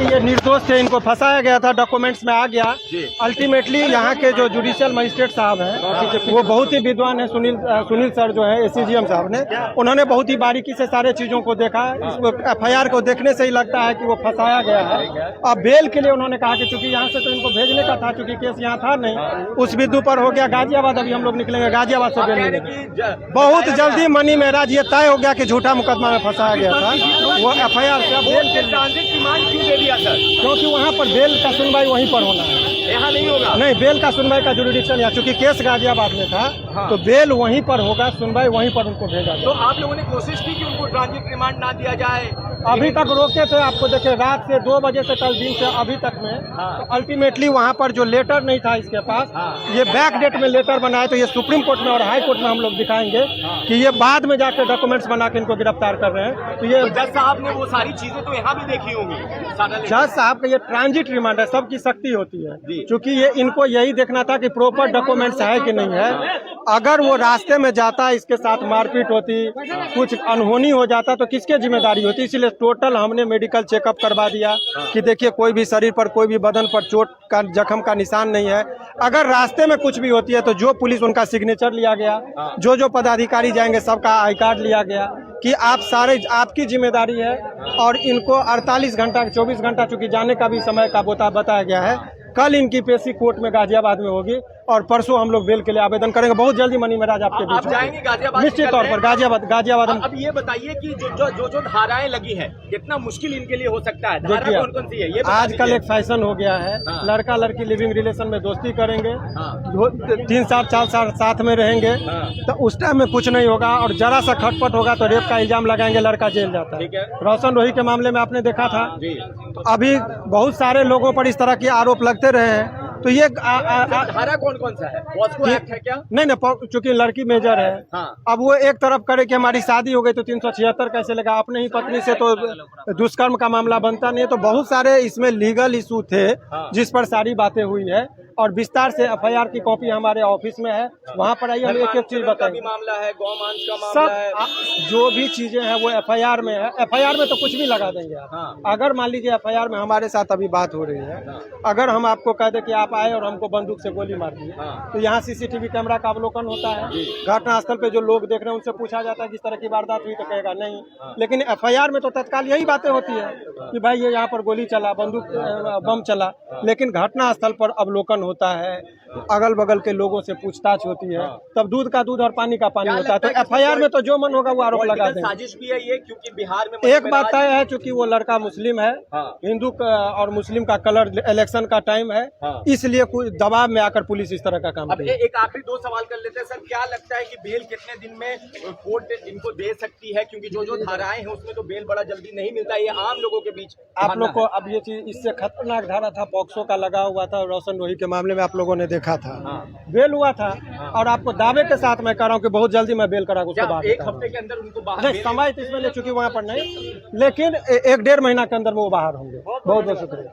कि ये निर्दोष थे, इनको फंसाया गया था, डॉक्यूमेंट्स में आ गया। अल्टीमेटली यहाँ के जो जुडिशियल मजिस्ट्रेट साहब हैं वो बहुत ही विद्वान है, सुनील सर जो है एसीजीएम साहब ने, उन्होंने बहुत ही बारीकी से सारे चीजों को देखा। एफआईआर को देखने से ही लगता है कि वो फंसाया गया है। अब बेल के लिए उन्होंने कहा कि चूंकि यहाँ से तो इनको भेजने का था, चूंकि केस यहाँ था नहीं, उस बिंदु पर हो गया गाजियाबाद। अभी हम लोग निकलेंगे गाजियाबाद से बेल मिलेगा। बहुत जल्दी मनी महराज ये तय हो गया कि झूठा मुकदमा में फंसाया गया था। वो एफआईआर से बेल के ट्रांजिट रिमांड क्यों दे दिया सर? क्योंकि वहाँ पर बेल का सुनवाई वहीं पर होना है, यहाँ नहीं होगा। नहीं, बेल का सुनवाई का जुरिडिक्शन यहाँ, चूंकि केस गाजियाबाद में था। हाँ। तो बेल वहीं पर होगा, सुनवाई वहीं पर उनको भेजा तो आप लोगों ने कोशिश की कि उनको ट्रांजिट रिमांड ना दिया जाए? अभी तक रोके थे। आपको देखे रात से 2 बजे से कल दिन से अभी तक में। हाँ। तो अल्टीमेटली वहाँ पर जो लेटर नहीं था इसके पास। हाँ। ये बैक डेट में लेटर बनाए, तो ये सुप्रीम कोर्ट में और हाई कोर्ट में हम लोग दिखाएंगे। हाँ। कि ये बाद में जाकर डॉक्यूमेंट्स बना के इनको गिरफ्तार कर रहे हैं। तो ये जज साहब ने वो सारी चीजें तो यहाँ भी देखी होंगी। जज साहब का ये ट्रांजिट रिमांड है, सबकी शक्ति होती है। जी। क्योंकि ये इनको यही देखना था कि प्रॉपर डॉक्यूमेंट्स है कि नहीं है। अगर वो रास्ते में जाता, इसके साथ मारपीट होती, कुछ अनहोनी हो जाता, तो किसके जिम्मेदारी होती। इसलिए टोटल हमने मेडिकल चेकअप करवा दिया कि देखिए कोई भी शरीर पर, कोई भी बदन पर चोट का, जख्म का निशान नहीं है। अगर रास्ते में कुछ भी होती है तो जो पुलिस, उनका सिग्नेचर लिया गया, जो पदाधिकारी जाएंगे सबका आई कार्ड लिया गया कि आप सारे, आपकी जिम्मेदारी है। और इनको 48 घंटा 24 घंटा चूंकि जाने का भी समय का बताया गया है। कल इनकी पेशी कोर्ट में गाजियाबाद में होगी और परसों हम लोग बेल के लिए आवेदन करेंगे। बहुत जल्दी मनी महराज आपके बीच आप जाएंगे गाजियाबाद? निश्चित तौर पर गाजियाबाद अब ये बताइए कि जो धाराएं लगी हैं, कितना मुश्किल इनके लिए हो सकता है? धारा कौन कौन सी है ये आजकल एक फैशन हो गया है। हाँ। लड़का लड़की लिविंग रिलेशन में दोस्ती करेंगे। हाँ। 3 साल 4 साल साथ में रहेंगे। हाँ। तो उस टाइम में कुछ नहीं होगा, और जरा सा खटपट होगा तो रेप का इल्जाम लगाएंगे, लड़का जेल जाता ठीक है। रोशन रोही के मामले में आपने देखा था। जी। तो अभी बहुत सारे लोगों पर इस तरह के आरोप लगते रहे हैं। तो ये धारा कौन कौन सा है? पॉस्को एक्ट है क्या? नहीं, चूंकि लड़की मेजर है। हाँ। अब वो एक तरफ करे कि हमारी शादी हो गई तो 376 कैसे लगा, अपने ही पत्नी से तो दुष्कर्म का मामला बनता नहीं है। तो बहुत सारे इसमें लीगल इशू थे। हाँ। जिस पर सारी बातें हुई है, और विस्तार से एफआईआर की कॉपी हमारे ऑफिस में है। वहाँ पर आइए, हम एक एक चीज बताएंगे। मामला है, गौमांस का मामला है, सब जो भी चीजें हैं वो एफआईआर में है। एफआईआर में तो कुछ भी लगा देंगे आप। हाँ। अगर मान लीजिए एफआईआर में हमारे साथ अभी बात हो रही है, अगर हम आपको कह दें कि आप आए और हमको बंदूक से गोली मार दी, तो यहाँ सीसीटीवी कैमरा का अवलोकन होता है। घटनास्थल पे जो लोग देख रहे हैं उनसे पूछा जाता है किस तरह की वारदात हुई, तो कहेगा नहीं। लेकिन एफआईआर में तो तत्काल यही बातें होती है कि भाई ये यहाँ पर गोली चला, बंदूक बम चला। लेकिन घटनास्थल पर अवलोकन होता है, अगल बगल के लोगों से पूछताछ होती है, तब दूध का दूध और पानी का पानी होता है। तो एफआईआर में तो जो मन होगा वो आरोप लगा देंगे। साजिश भी है ये, क्योंकि बिहार में एक बात तय है, चूंकि वो लड़का मुस्लिम है। हाँ। हिंदू और मुस्लिम का कलर, इलेक्शन का टाइम है। हाँ। इसलिए कुछ दबाव में आकर पुलिस इस तरह का काम अब कर रही है। एक आखिरी 2 सवाल कर लेते हैं सर। क्या लगता है कि बेल कितने दिन में कोर्ट इनको दे सकती है? क्योंकि जो धाराएं हैं उसमें तो बेल बड़ा जल्दी नहीं मिलता है, ये आम लोगों के बीच। आप लोग को अब ये चीज, इससे खतरनाक धारा था, पॉक्सो का लगा हुआ था, रोशन रोही के मामले में आप लोगों ने देखा था। बेल हुआ था। और आपको दावे के साथ मैं कह रहा हूँ कि बहुत जल्दी मैं बेल करा उसके बाद। 1 हफ्ते के अंदर उनको बाहर नहीं, समय तो इसमें ले चुकी वहाँ पर नहीं, लेकिन 1-1.5 महीना के अंदर में वो बाहर होंगे। बहुत बहुत शुक्रिया।